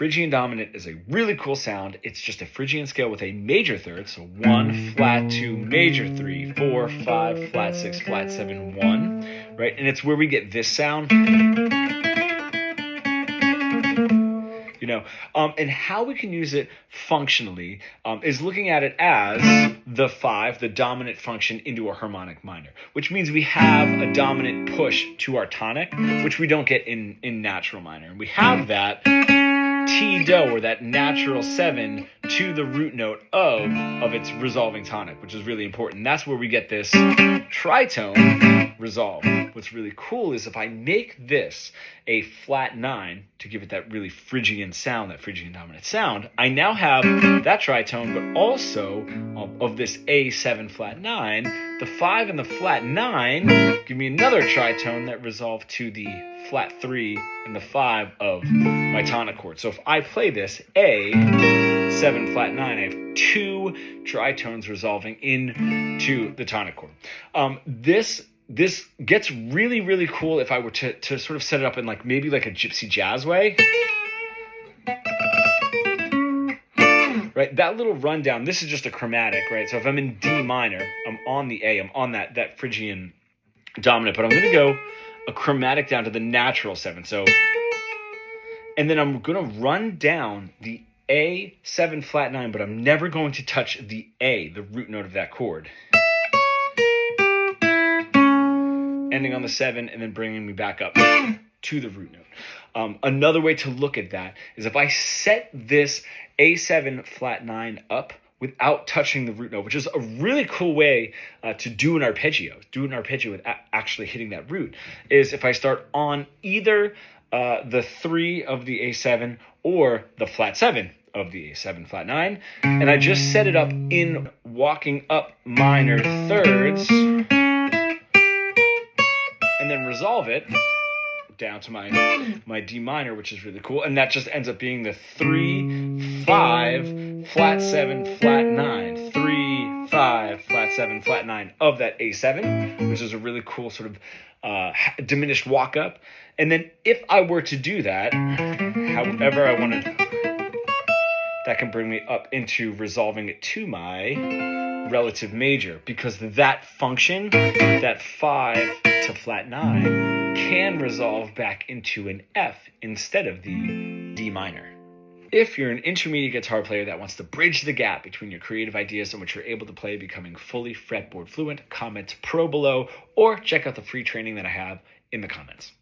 Phrygian Dominant is a really cool sound. It's just a Phrygian scale with a major third. So 1, flat 2, major 3, 4, 5, flat 6, flat 7, 1. Right? And it's where we get this sound. And how we can use it functionally is looking at it as the 5, the dominant function, into a harmonic minor, which means we have a dominant push to our tonic, which we don't get in natural minor. And we have that T-do, or that natural 7, to the root note of its resolving tonic, which is really important. That's where we get this tritone resolve. What's really cool is if I make this a flat 9 to give it that really Phrygian sound, that Phrygian dominant sound, I now have that tritone, but also of this A7 flat 9, the 5 and the flat 9 give me another tritone that resolve to the flat 3 and the 5 of my tonic chord. So if I play this A7 flat 9, I have 2 tritones resolving into the tonic chord. This gets really, really cool if I were to sort of set it up in maybe a gypsy jazz way. Right, that little rundown, this is just a chromatic, right? So if I'm in D minor, I'm on the A, I'm on that Phrygian dominant, but I'm going to go a chromatic down to the natural 7. So, and then I'm going to run down the A7 flat 9, but I'm never going to touch the A, the root note of that chord. Ending on the 7 and then bringing me back up to the root note. Another way to look at that is if I set this A7 flat 9 up without touching the root note, which is a really cool way to do an arpeggio. Do an arpeggio with actually hitting that root, is if I start on either the 3 of the A7 or the flat 7 of the A7 flat 9, and I just set it up in walking up minor thirds, and then resolve it down to my D minor, which is really cool. And that just ends up being the 3, 5, flat 7, flat 9, 3, 5, flat 7, flat 9 of that A7, which is a really cool sort of diminished walk up. And then if I were to do that, however I wanted, that can bring me up into resolving it to my relative major, because that function, that 5 to flat 9, can resolve back into an F instead of the D minor. If you're an intermediate guitar player that wants to bridge the gap between your creative ideas and what you're able to play, becoming fully fretboard fluent, comment pro below, or check out the free training that I have in the comments.